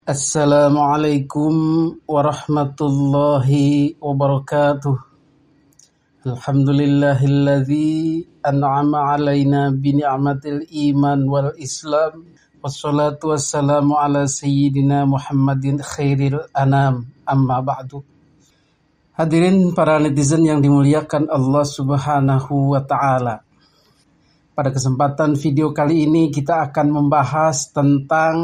Assalamualaikum warahmatullahi wabarakatuh. Alhamdulillahilladzi an'ama alaina bi ni'matil iman wal islam. Wassalatu wassalamu ala sayyidina Muhammadin khairil anam. Amma ba'du. Hadirin para netizen yang dimuliakan Allah Subhanahu wa taala. Pada kesempatan video kali ini kita akan membahas tentang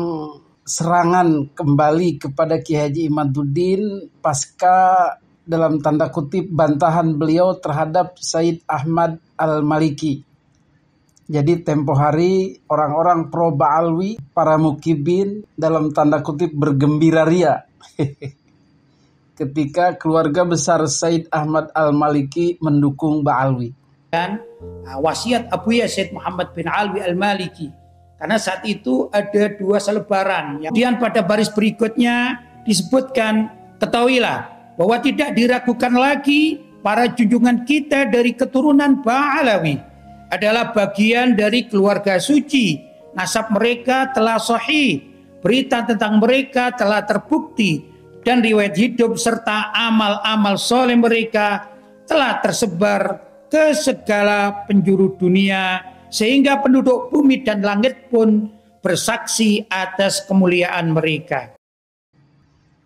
serangan kembali kepada Kiai Haji Imaduddin pasca dalam tanda kutip bantahan beliau terhadap Said Ahmad Al-Maliki. Jadi tempo hari orang-orang pro Ba'alwi, para mukibin dalam tanda kutip bergembira ria ketika keluarga besar Said Ahmad Al-Maliki mendukung Ba'alwi. Dan wasiat Abuya Said Muhammad bin Alwi Al-Maliki. Karena saat itu ada dua selebaran. Kemudian pada baris berikutnya disebutkan, ketahuilah bahwa tidak diragukan lagi para junjungan kita dari keturunan Ba'alawi adalah bagian dari keluarga suci. Nasab mereka telah sahih, berita tentang mereka telah terbukti, dan riwayat hidup serta amal-amal soleh mereka telah tersebar ke segala penjuru dunia, sehingga penduduk bumi dan langit pun bersaksi atas kemuliaan mereka.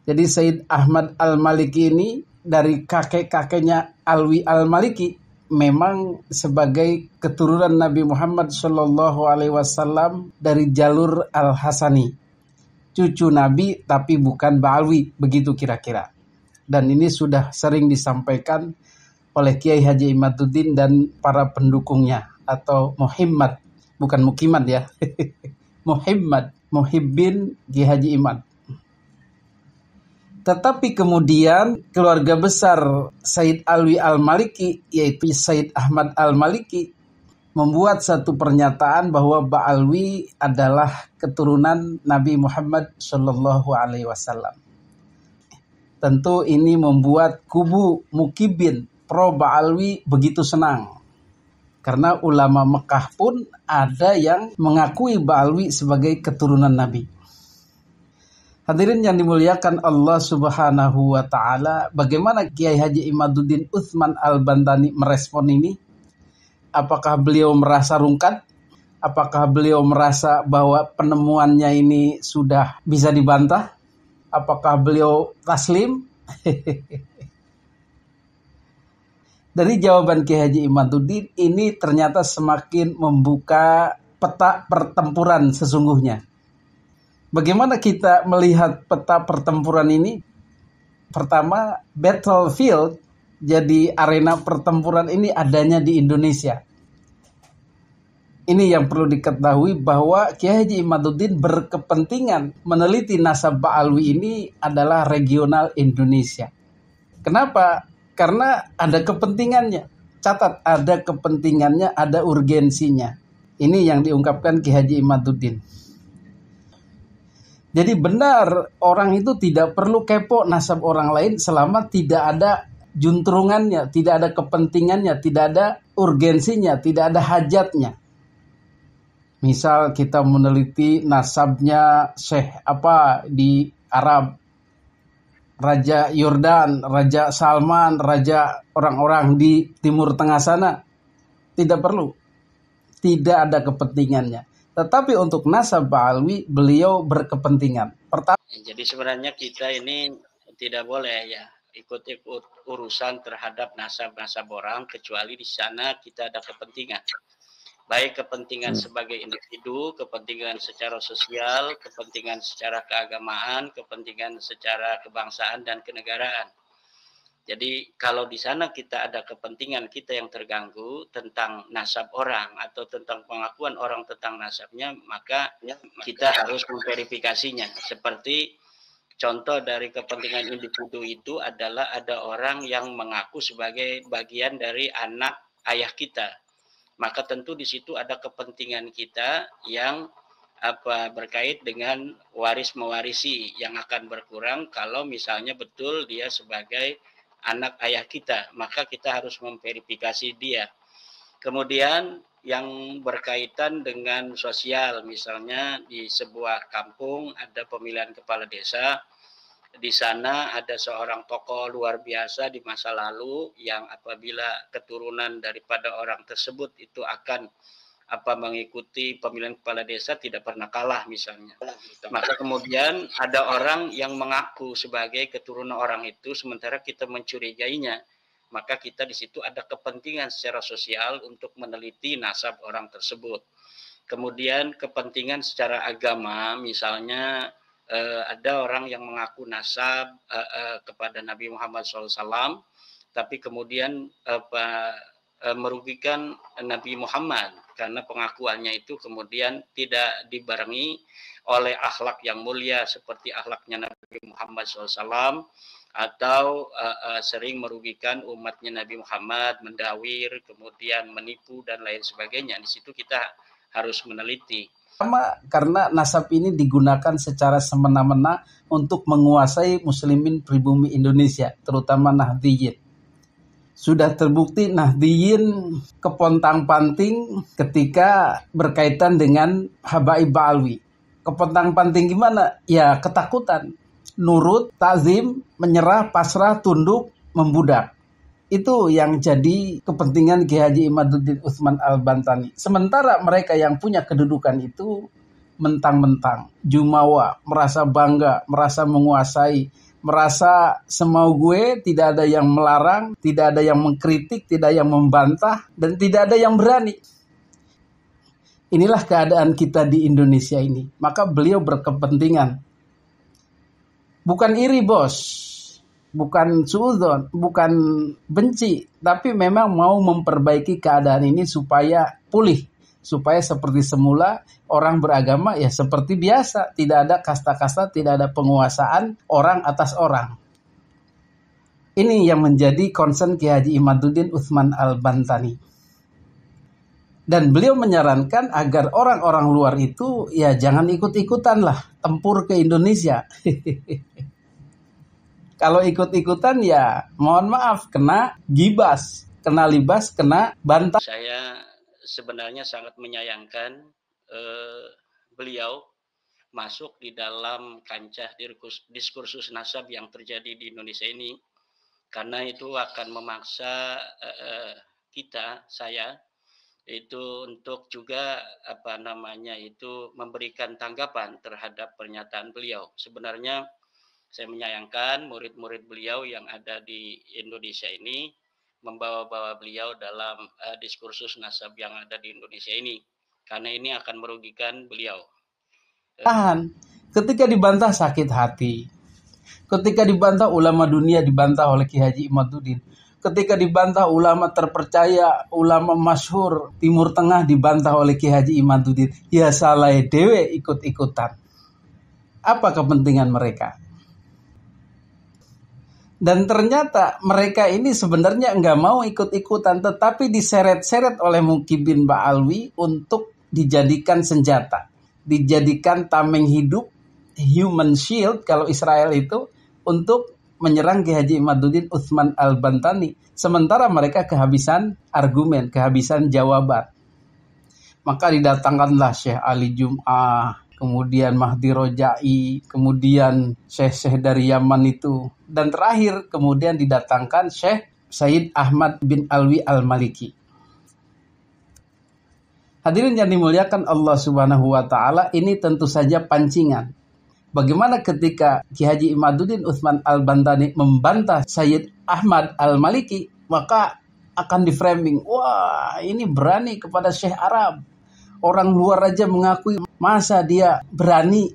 Jadi Said Ahmad Al-Maliki ini dari kakek-kakeknya Alwi Al-Maliki memang sebagai keturunan Nabi Muhammad SAW dari jalur Al-Hasani. Cucu Nabi tapi bukan Ba'alwi, begitu kira-kira. Dan ini sudah sering disampaikan oleh Kiai Haji Imaduddin dan para pendukungnya. Atau Muhammad, bukan Mukimat ya. Muhammad, Muhibbin Kiai Haji Imad. Tetapi kemudian keluarga besar Said Alwi Al-Maliki, yaitu Said Ahmad Al-Maliki, membuat satu pernyataan bahwa Ba'alwi adalah keturunan Nabi Muhammad SAW. Tentu ini membuat kubu Mukibin pro Ba'alwi begitu senang. Karena ulama Mekah pun ada yang mengakui Ba'alwi sebagai keturunan Nabi. Hadirin yang dimuliakan Allah Subhanahu wa taala, bagaimana Kiai Haji Imaduddin Utsman Al-Bantani merespon ini? Apakah beliau merasa rungkat? Apakah beliau merasa bahwa penemuannya ini sudah bisa dibantah? Apakah beliau taslim? Dari jawaban Kiai Haji Imaduddin ini ternyata semakin membuka peta pertempuran sesungguhnya. Bagaimana kita melihat peta pertempuran ini? Pertama, battlefield, jadi arena pertempuran ini adanya di Indonesia. Ini yang perlu diketahui bahwa Kiai Haji Imaduddin berkepentingan meneliti nasab Ba'alwi ini adalah regional Indonesia. Kenapa? Karena ada kepentingannya. Catat, ada kepentingannya, ada urgensinya. Ini yang diungkapkan Kiai Haji Imaduddin. Jadi benar, orang itu tidak perlu kepo nasab orang lain selama tidak ada juntrungannya, tidak ada kepentingannya, tidak ada urgensinya, tidak ada hajatnya. Misal kita meneliti nasabnya Syekh apa di Arab, Raja Yordan, Raja Salman, Raja orang-orang di Timur Tengah sana. Tidak perlu. Tidak ada kepentingannya. Tetapi untuk nasab Ba'alwi, beliau berkepentingan. Pertama, jadi sebenarnya kita ini tidak boleh ya ikut-ikut urusan terhadap nasab-nasab orang, kecuali di sana kita ada kepentingan. Baik kepentingan sebagai individu, kepentingan secara sosial, kepentingan secara keagamaan, kepentingan secara kebangsaan dan kenegaraan. Jadi kalau di sana kita ada kepentingan kita yang terganggu tentang nasab orang atau tentang pengakuan orang tentang nasabnya, maka kita harus memverifikasinya. Seperti contoh dari kepentingan individu itu adalah ada orang yang mengaku sebagai bagian dari anak ayah kita. Maka tentu di situ ada kepentingan kita yang berkait dengan waris mewarisi yang akan berkurang kalau misalnya betul dia sebagai anak ayah kita, maka kita harus memverifikasi dia. Kemudian yang berkaitan dengan sosial. Misalnya di sebuah kampung ada pemilihan kepala desa. Di sana ada seorang tokoh luar biasa di masa lalu yang apabila keturunan daripada orang tersebut itu akan mengikuti pemilihan kepala desa tidak pernah kalah misalnya. Maka kemudian ada orang yang mengaku sebagai keturunan orang itu sementara kita mencurigainya. Maka kita di situ ada kepentingan secara sosial untuk meneliti nasab orang tersebut. Kemudian kepentingan secara agama, misalnya ada orang yang mengaku nasab kepada Nabi Muhammad SAW, tapi kemudian merugikan Nabi Muhammad karena pengakuannya itu kemudian tidak dibarengi oleh akhlak yang mulia seperti akhlaknya Nabi Muhammad SAW, atau sering merugikan umatnya Nabi Muhammad, mendawir, kemudian menipu dan lain sebagainya. Di situ kita harus meneliti. Pertama, karena nasab ini digunakan secara semena-mena untuk menguasai muslimin pribumi Indonesia, terutama Nahdliyin. Sudah terbukti Nahdliyin kepontang-panting ketika berkaitan dengan Habaib Ba'alwi. Kepontang-panting gimana? Ya ketakutan. Nurut, takzim, menyerah, pasrah, tunduk, membudak. Itu yang jadi kepentingan Kiai Haji Imaduddin Utsman Al-Bantani. Sementara mereka yang punya kedudukan itu mentang-mentang, jumawa, merasa bangga, merasa menguasai, merasa semau gue, tidak ada yang melarang, tidak ada yang mengkritik, tidak ada yang membantah, dan tidak ada yang berani. Inilah keadaan kita di Indonesia ini. Maka beliau berkepentingan. Bukan iri bos, bukan suudzon, bukan benci, tapi memang mau memperbaiki keadaan ini supaya pulih, supaya seperti semula orang beragama ya seperti biasa, tidak ada kasta-kasta, tidak ada penguasaan orang atas orang. Ini yang menjadi concern Kiai Haji Imaduddin Utsman Al-Bantani. Dan beliau menyarankan agar orang-orang luar itu ya jangan ikut-ikutan lah tempur ke Indonesia. Kalau ikut-ikutan ya mohon maaf kena gibas, kena libas, kena bantah. Saya sebenarnya sangat menyayangkan beliau masuk di dalam kancah diskursus nasab yang terjadi di Indonesia ini, karena itu akan memaksa saya itu untuk juga memberikan tanggapan terhadap pernyataan beliau. Sebenarnya saya menyayangkan murid-murid beliau yang ada di Indonesia ini membawa-bawa beliau dalam diskursus nasab yang ada di Indonesia ini, karena ini akan merugikan beliau. Tahan. Ketika dibantah sakit hati. Ketika dibantah ulama dunia dibantah oleh Kiai Haji Imaduddin. Ketika dibantah ulama terpercaya, ulama masyhur Timur Tengah dibantah oleh Kiai Haji Imaduddin. Ya salah dewe ikut-ikutan. Apa kepentingan mereka? Dan ternyata mereka ini sebenarnya nggak mau ikut-ikutan, tetapi diseret-seret oleh Muqibin Ba'alwi untuk dijadikan senjata. Dijadikan tameng hidup, human shield kalau Israel itu, untuk menyerang Kiai Haji Imaduddin Utsman Al-Bantani. Sementara mereka kehabisan argumen, kehabisan jawaban. Maka didatangkanlah Syekh Ali Jum'ah, kemudian Mahdi Rojai, kemudian Syekh dari Yaman itu. Dan terakhir kemudian didatangkan Syekh Said Ahmad bin Alwi Al-Maliki. Hadirin yang dimuliakan Allah Subhanahu wa Ta'ala, ini tentu saja pancingan. Bagaimana ketika Kiai Haji Imaduddin Utsman Al-Bantani membantah Sayyid Ahmad Al-Maliki, maka akan di-framing, wah ini berani kepada Syekh Arab. Orang luar aja mengakui, masa dia berani?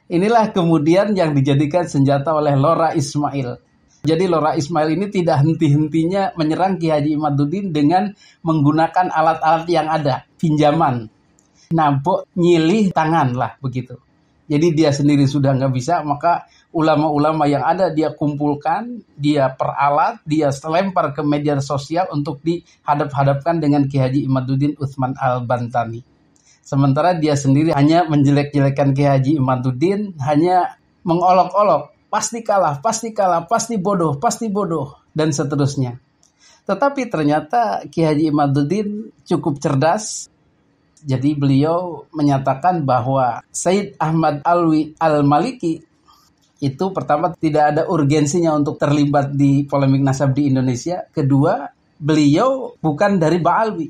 Inilah kemudian yang dijadikan senjata oleh Lora Ismail. Jadi Lora Ismail ini tidak henti-hentinya menyerang Kiai Haji Imaduddin dengan menggunakan alat-alat yang ada, pinjaman. Nabok nyilih tangan lah begitu. Jadi dia sendiri sudah nggak bisa, maka ulama-ulama yang ada dia kumpulkan, dia peralat, dia lempar ke media sosial untuk dihadap-hadapkan dengan Kiai Haji Imaduddin Utsman Al-Bantani. Sementara dia sendiri hanya menjelek-jelekan Kiai Haji Imaduddin, hanya mengolok-olok, pasti kalah, pasti bodoh, dan seterusnya. Tetapi ternyata Ki Haji Imaduddin cukup cerdas. Jadi beliau menyatakan bahwa Sayyid Ahmad Alwi Al-Maliki itu pertama tidak ada urgensinya untuk terlibat di polemik nasab di Indonesia. Kedua, beliau bukan dari Ba'alwi.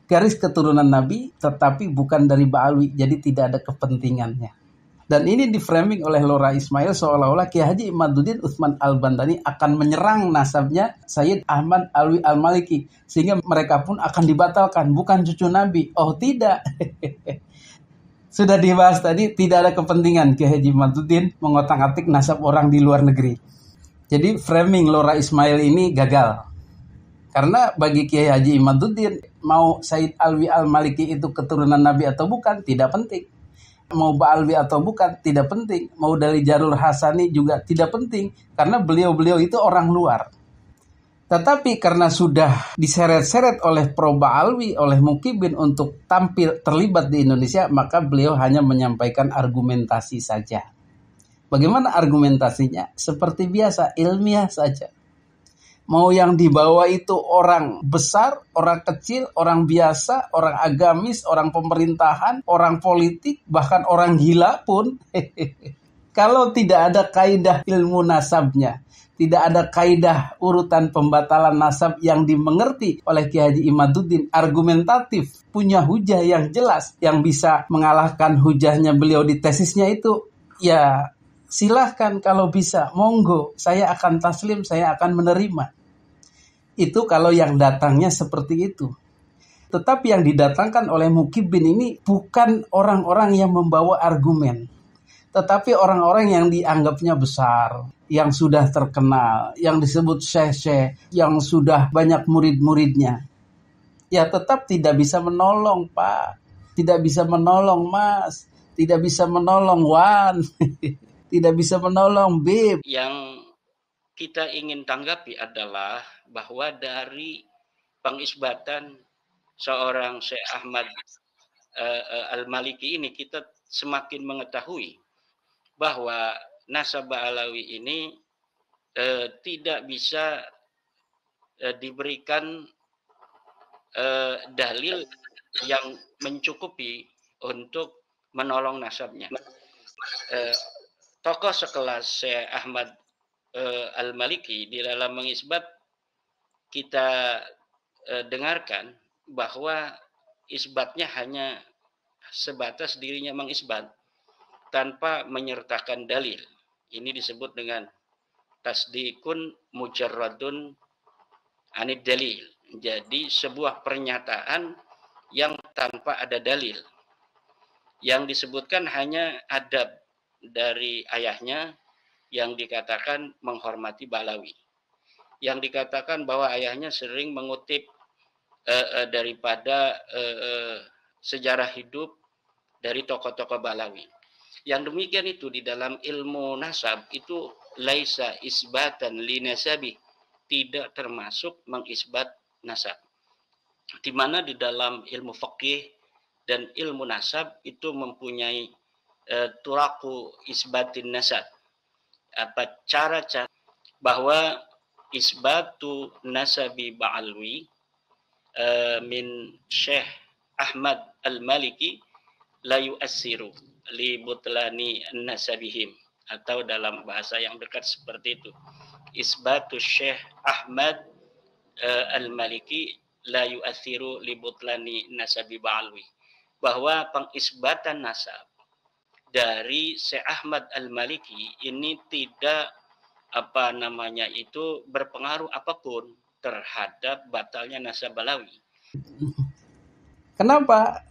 Garis keturunan Nabi tetapi bukan dari Ba'alwi. Jadi tidak ada kepentingannya. Dan ini di-framing oleh Lora Ismail seolah-olah Ki Haji Imaduddin Utsman Al-Bandani akan menyerang nasabnya Sayyid Ahmad Alwi Al-Maliki. Sehingga mereka pun akan dibatalkan. Bukan cucu Nabi. Oh tidak. Sudah dibahas tadi, tidak ada kepentingan Ki Haji Imaduddin mengotak-atik nasab orang di luar negeri. Jadi framing Lora Ismail ini gagal. Karena bagi Ki Haji Imaduddin, mau Sayyid Alwi Al-Maliki itu keturunan Nabi atau bukan, tidak penting. Mau Ba'alwi atau bukan, tidak penting. Mau dari Jarur Hasani juga tidak penting. Karena beliau-beliau itu orang luar. Tetapi karena sudah diseret-seret oleh Pro Ba'alwi, oleh Mukibin untuk tampil terlibat di Indonesia, maka beliau hanya menyampaikan argumentasi saja. Bagaimana argumentasinya? Seperti biasa, ilmiah saja. Mau yang dibawa itu orang besar, orang kecil, orang biasa, orang agamis, orang pemerintahan, orang politik, bahkan orang gila pun. Kalau tidak ada kaidah ilmu nasabnya, tidak ada kaidah urutan pembatalan nasab yang dimengerti oleh Ki Haji Imaduddin, argumentatif, punya hujah yang jelas, yang bisa mengalahkan hujahnya beliau di tesisnya itu, ya silahkan kalau bisa, monggo, saya akan taslim, saya akan menerima. Itu kalau yang datangnya seperti itu. Tetapi yang didatangkan oleh Mukibin ini bukan orang-orang yang membawa argumen, tetapi orang-orang yang dianggapnya besar, yang sudah terkenal, yang disebut syekh-syekh, yang sudah banyak murid-muridnya. Ya tetap tidak bisa menolong, Pak. Tidak bisa menolong, Mas. Tidak bisa menolong, Wan. Tidak bisa menolong, Bib. Yang kita ingin tanggapi adalah bahwa dari pengisbatan seorang Syekh Ahmad Al-Maliki ini kita semakin mengetahui bahwa nasab Ba'alawi ini tidak bisa diberikan dalil yang mencukupi untuk menolong nasabnya. Tokoh sekelas Syekh Ahmad Al-Maliki di dalam mengisbat kita dengarkan bahwa isbatnya hanya sebatas dirinya mengisbat tanpa menyertakan dalil. Ini disebut dengan tasdikun mujarradun anid dalil. Jadi sebuah pernyataan yang tanpa ada dalil. Yang disebutkan hanya adab dari ayahnya yang dikatakan menghormati Ba'alawi. Yang dikatakan bahwa ayahnya sering mengutip daripada sejarah hidup dari tokoh-tokoh Ba'alawi. Yang demikian itu di dalam ilmu nasab itu laisa isbatan li nasabi, tidak termasuk mengisbat nasab. Di mana di dalam ilmu fikih dan ilmu nasab itu mempunyai turaku isbatin nasab. Apa cara-cara bahwa isbatu nasabi Ba'alwi min Syekh Ahmad Al-Maliki la yu'assiru li butlani nasabihim, atau dalam bahasa yang dekat seperti itu, isbatu Syekh Ahmad Al-Maliki la yu'assiru li butlani nasabi Ba'alwi, bahwa pengisbatan nasab dari Syekh Ahmad Al-Maliki ini tidak berpengaruh apapun terhadap batalnya nasab Ba'alawi. Kenapa?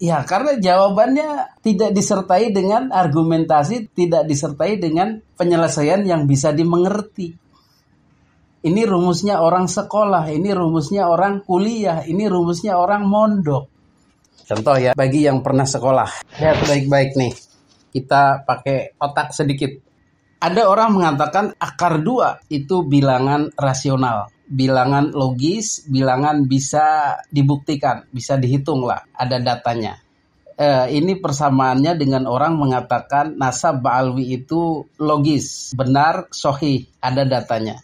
Ya karena jawabannya tidak disertai dengan argumentasi, tidak disertai dengan penyelesaian yang bisa dimengerti. Ini rumusnya orang sekolah, ini rumusnya orang kuliah, ini rumusnya orang mondok. Contoh ya, bagi yang pernah sekolah, lihat baik-baik nih, kita pakai otak sedikit. Ada orang mengatakan akar 2 itu bilangan rasional, bilangan logis, bilangan bisa dibuktikan, bisa dihitung lah, ada datanya. Ini persamaannya dengan orang mengatakan nasab Ba'alwi itu logis, benar, sahih, ada datanya.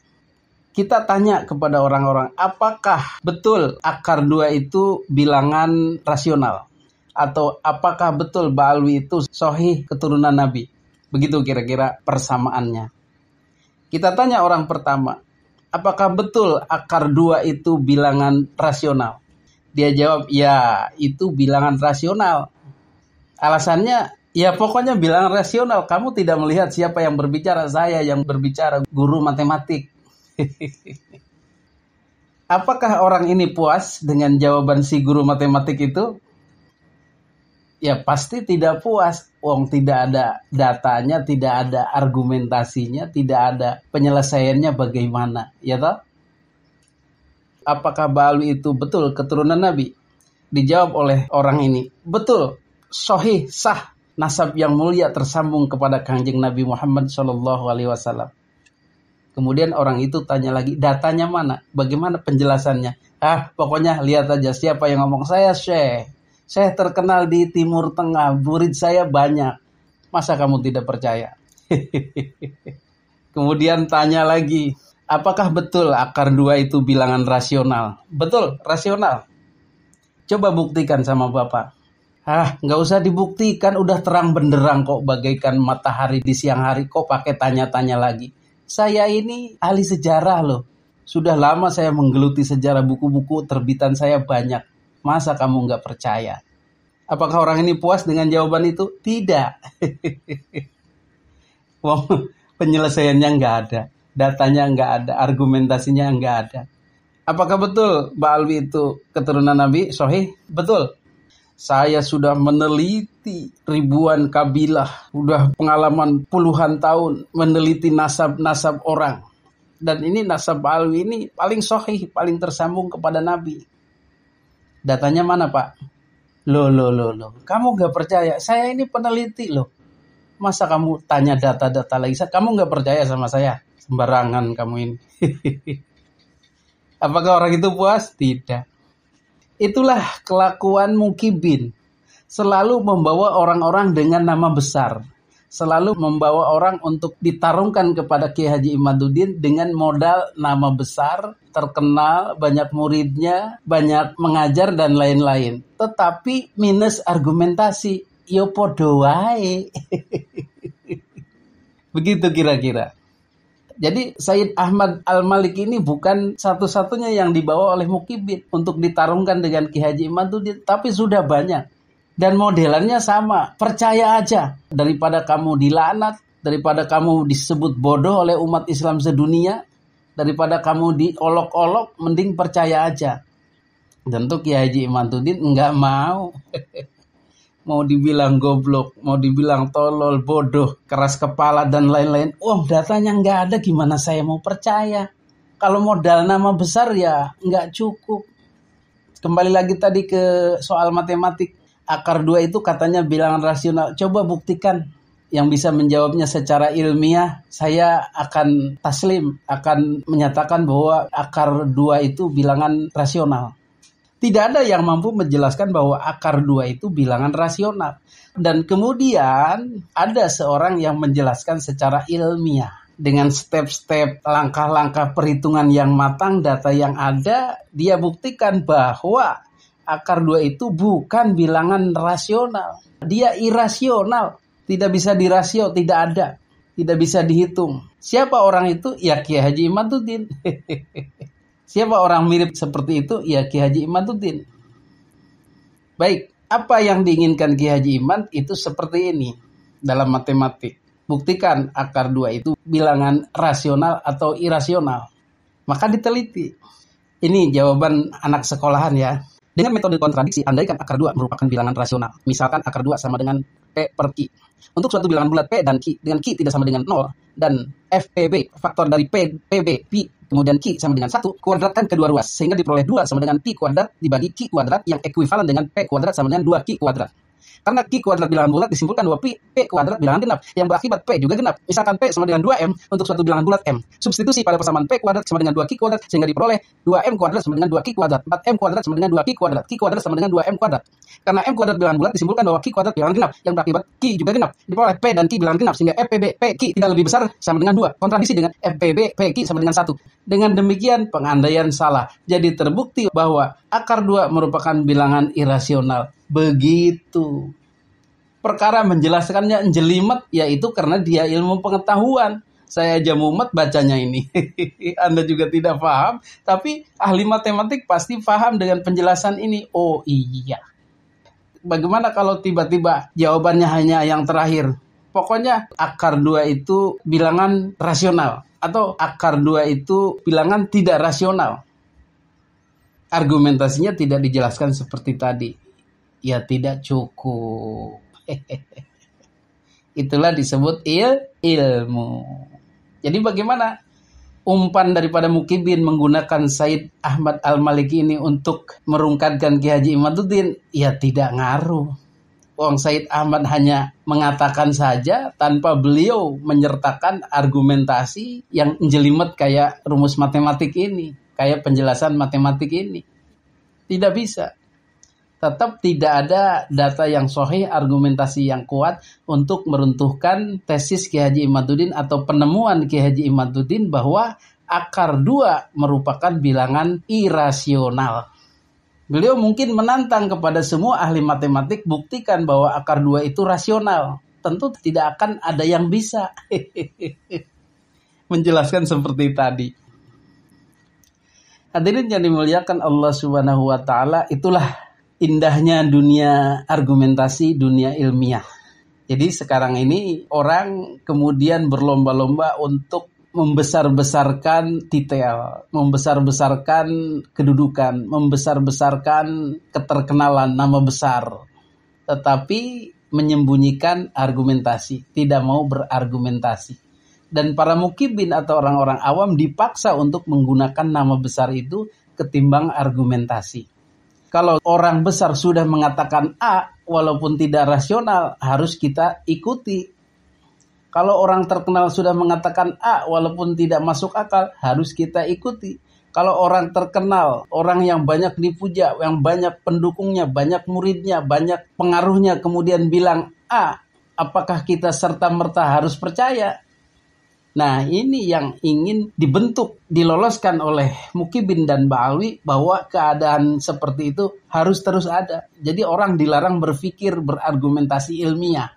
Kita tanya kepada orang-orang, apakah betul akar 2 itu bilangan rasional? Atau apakah betul Ba'alwi itu sahih keturunan Nabi? Begitu kira-kira persamaannya. Kita tanya orang pertama, apakah betul akar 2 itu bilangan rasional? Dia jawab, ya itu bilangan rasional. Alasannya, ya pokoknya bilangan rasional. Kamu tidak melihat siapa yang berbicara, saya yang berbicara, guru matematik. Apakah orang ini puas dengan jawaban si guru matematik itu? Ya pasti tidak puas. Wong tidak ada datanya, tidak ada argumentasinya, tidak ada penyelesaiannya bagaimana, ya toh? Apakah Ba'alwi itu betul keturunan Nabi? Dijawab oleh orang ini, betul, sahih, sah, nasab yang mulia tersambung kepada Kanjeng Nabi Muhammad SAW. Kemudian orang itu tanya lagi, datanya mana? Bagaimana penjelasannya? Pokoknya lihat aja siapa yang ngomong. Saya Syekh. Saya terkenal di Timur Tengah. Murid saya banyak. Masa kamu tidak percaya? Kemudian tanya lagi, apakah betul akar 2 itu bilangan rasional? Betul, rasional. Coba buktikan sama Bapak. Nggak usah dibuktikan. Udah terang benderang kok, bagaikan matahari di siang hari. Kok pakai tanya-tanya lagi? Saya ini ahli sejarah loh. Sudah lama saya menggeluti sejarah, buku-buku terbitan saya banyak. Masa kamu nggak percaya? Apakah orang ini puas dengan jawaban itu? Tidak. Penyelesaiannya nggak ada. Datanya nggak ada. Argumentasinya nggak ada. Apakah betul Ba'alwi itu keturunan Nabi? Sahih? Betul. Saya sudah meneliti ribuan kabilah. Sudah pengalaman puluhan tahun meneliti nasab-nasab orang. Dan ini nasab Ba'alwi ini paling sahih, paling tersambung kepada Nabi. Datanya mana Pak? Loh. Kamu gak percaya? Saya ini peneliti loh. Masa kamu tanya data-data lagi? Kamu gak percaya sama saya? Sembarangan kamu ini. Apakah orang itu puas? Tidak. Itulah kelakuan mukibin. Selalu membawa orang-orang dengan nama besar. Selalu membawa orang untuk ditarungkan kepada Kiai Haji Imaduddin dengan modal nama besar, terkenal, banyak muridnya, banyak mengajar dan lain-lain. Tetapi minus argumentasi, yo podo wae. Begitu kira-kira. Jadi Sayyid Ahmad Al-Maliki ini bukan satu-satunya yang dibawa oleh mukibin untuk ditarungkan dengan Kiai Haji Imaduddin, tapi sudah banyak. Dan modelannya sama, percaya aja. Daripada kamu dilaknat, daripada kamu disebut bodoh oleh umat Islam sedunia, daripada kamu diolok-olok, mending percaya aja. Tentu Kiai Haji Imaduddin enggak mau. Mau dibilang goblok, mau dibilang tolol, bodoh, keras kepala, dan lain-lain. Datanya enggak ada, gimana saya mau percaya? Kalau modal nama besar ya enggak cukup. Kembali lagi tadi ke soal matematik. Akar 2 itu katanya bilangan rasional. Coba buktikan. Yang bisa menjawabnya secara ilmiah, saya akan taslim, akan menyatakan bahwa akar 2 itu bilangan rasional. Tidak ada yang mampu menjelaskan bahwa akar 2 itu bilangan rasional. Dan kemudian ada seorang yang menjelaskan secara ilmiah. Dengan step-step, langkah-langkah perhitungan yang matang, data yang ada, dia buktikan bahwa akar 2 itu bukan bilangan rasional. Dia irasional. Tidak bisa dirasio, tidak ada. Tidak bisa dihitung. Siapa orang itu? Ya Kiai Haji Imaduddin. Siapa orang mirip seperti itu? Ya Kiai Haji Imaduddin. Baik, apa yang diinginkan Kiai Haji Imad itu seperti ini dalam matematik. Buktikan akar 2 itu bilangan rasional atau irasional. Maka diteliti. Ini jawaban anak sekolahan ya. Dengan metode kontradiksi, andaikan akar 2 merupakan bilangan rasional. Misalkan akar 2 sama dengan P per Q. Untuk suatu bilangan bulat P dan Q, dengan Q tidak sama dengan 0, dan FPB, faktor dari PB, P, kemudian Q sama dengan 1, kuadratkan kedua ruas. Sehingga diperoleh 2 sama dengan P kuadrat dibagi Q kuadrat yang ekuivalen dengan P kuadrat sama dengan 2Q kuadrat. Karena Q kuadrat bilangan bulat disimpulkan 2P kuadrat bilangan genap yang berakibat P juga genap. Misalkan P sama dengan 2M untuk suatu bilangan bulat M. Substitusi pada persamaan P kuadrat sama dengan 2Q kuadrat sehingga diperoleh 2M kuadrat sama dengan 2Q kuadrat. 4M kuadrat sama dengan 2Q kuadrat. Q kuadrat sama dengan 2M kuadrat. Karena M kuadrat bilangan bulat disimpulkan bahwa Q kuadrat bilangan genap yang berakibat Q juga genap. Diperoleh P dan Q bilangan genap sehingga FPB PQ tidak lebih besar sama dengan 2. Kontradiksi dengan FPB PQ sama dengan 1. Dengan demikian pengandaian salah. Jadi terbukti bahwa akar 2 merupakan bilangan irasional. Begitu. Perkara menjelaskannya jelimet, yaitu karena dia ilmu pengetahuan. Saya aja mumet bacanya ini. Anda juga tidak paham, tapi ahli matematik pasti paham dengan penjelasan ini. Oh iya. Bagaimana kalau tiba-tiba jawabannya hanya yang terakhir? Pokoknya akar 2 itu bilangan rasional. Atau akar 2 itu bilangan tidak rasional. Argumentasinya tidak dijelaskan seperti tadi. Ya tidak cukup. Itulah disebut ilmu. Jadi bagaimana umpan daripada Mukibin menggunakan Said Ahmad Al-Maliki ini untuk merungkatkan Ki Haji Imaduddin? Ya tidak ngaruh. Wong Said Ahmad hanya mengatakan saja tanpa beliau menyertakan argumentasi yang jelimet kayak rumus matematik ini, kayak penjelasan matematik ini. Tidak bisa. Tetap tidak ada data yang sahih, argumentasi yang kuat untuk meruntuhkan tesis Ki Haji Imaduddin atau penemuan Ki Haji Imaduddin bahwa akar 2 merupakan bilangan irasional. Beliau mungkin menantang kepada semua ahli matematik, buktikan bahwa akar 2 itu rasional. Tentu tidak akan ada yang bisa menjelaskan seperti tadi. Hadirin yang dimuliakan Allah Subhanahu wa taala, itulah indahnya dunia argumentasi, dunia ilmiah. Jadi sekarang ini orang kemudian berlomba-lomba untuk membesar-besarkan titel, membesar-besarkan kedudukan, membesar-besarkan keterkenalan, nama besar. Tetapi menyembunyikan argumentasi, tidak mau berargumentasi. Dan para mukibin atau orang-orang awam dipaksa untuk menggunakan nama besar itu ketimbang argumentasi. Kalau orang besar sudah mengatakan A, walaupun tidak rasional, harus kita ikuti. Kalau orang terkenal sudah mengatakan A, walaupun tidak masuk akal, harus kita ikuti. Kalau orang terkenal, orang yang banyak dipuja, yang banyak pendukungnya, banyak muridnya, banyak pengaruhnya, kemudian bilang A, apakah kita serta-merta harus percaya? Nah, ini yang ingin dibentuk, diloloskan oleh Mukibin dan Ba'alwi bahwa keadaan seperti itu harus terus ada. Jadi orang dilarang berpikir, berargumentasi ilmiah.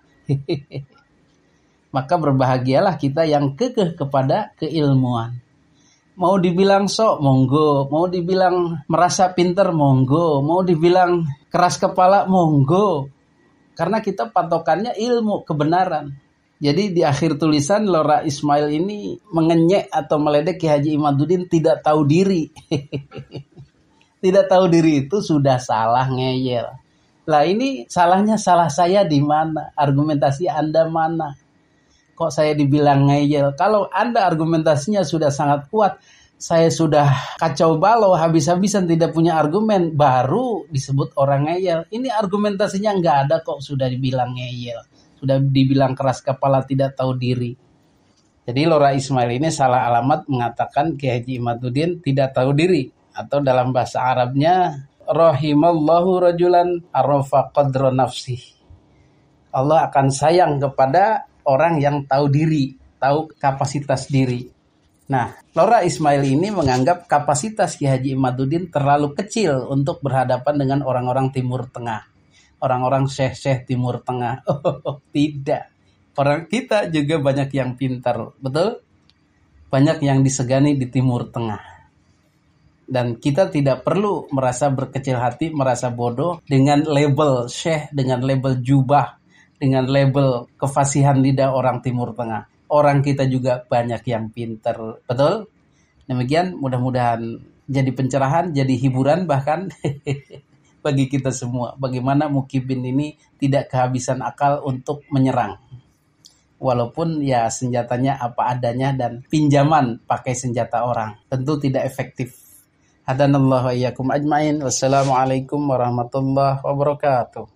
Maka berbahagialah kita yang kekeh kepada keilmuan. Mau dibilang sok, monggo. Mau dibilang merasa pinter, monggo. Mau dibilang keras kepala, monggo. Karena kita patokannya ilmu, kebenaran. Jadi di akhir tulisan Lora Ismail ini mengenyek atau meledek Ki Haji Imaduddin tidak tahu diri. Tidak tahu diri itu sudah salah, ngeyel. Lah ini salahnya salah saya di mana? Argumentasi Anda mana? Kok saya dibilang ngeyel? Kalau Anda argumentasinya sudah sangat kuat, saya sudah kacau balau, habis-habisan tidak punya argumen, baru disebut orang ngeyel. Ini argumentasinya nggak ada kok sudah dibilang ngeyel. Sudah dibilang keras kepala, tidak tahu diri. Jadi Lora Ismail ini salah alamat mengatakan Ki Haji Imaduddin tidak tahu diri. Atau dalam bahasa Arabnya, rahimallahu rajulan arafa qadra nafsih. Allah akan sayang kepada orang yang tahu diri, tahu kapasitas diri. Nah, Lora Ismail ini menganggap kapasitas Ki Haji Imaduddin terlalu kecil untuk berhadapan dengan orang-orang Timur Tengah. Orang-orang syekh-syekh Timur Tengah. Oh, tidak. Orang kita juga banyak yang pintar. Betul? Banyak yang disegani di Timur Tengah. Dan kita tidak perlu merasa berkecil hati, merasa bodoh dengan label syekh, dengan label jubah, dengan label kefasihan lidah orang Timur Tengah. Orang kita juga banyak yang pintar. Betul? Demikian, mudah-mudahan jadi pencerahan, jadi hiburan bahkan bagi kita semua. Bagaimana Mukibin ini tidak kehabisan akal untuk menyerang. Walaupun ya senjatanya apa adanya dan pinjaman pakai senjata orang. Tentu tidak efektif. Hadanallahu iyyakum ajmain. Wassalamualaikum warahmatullahi wabarakatuh.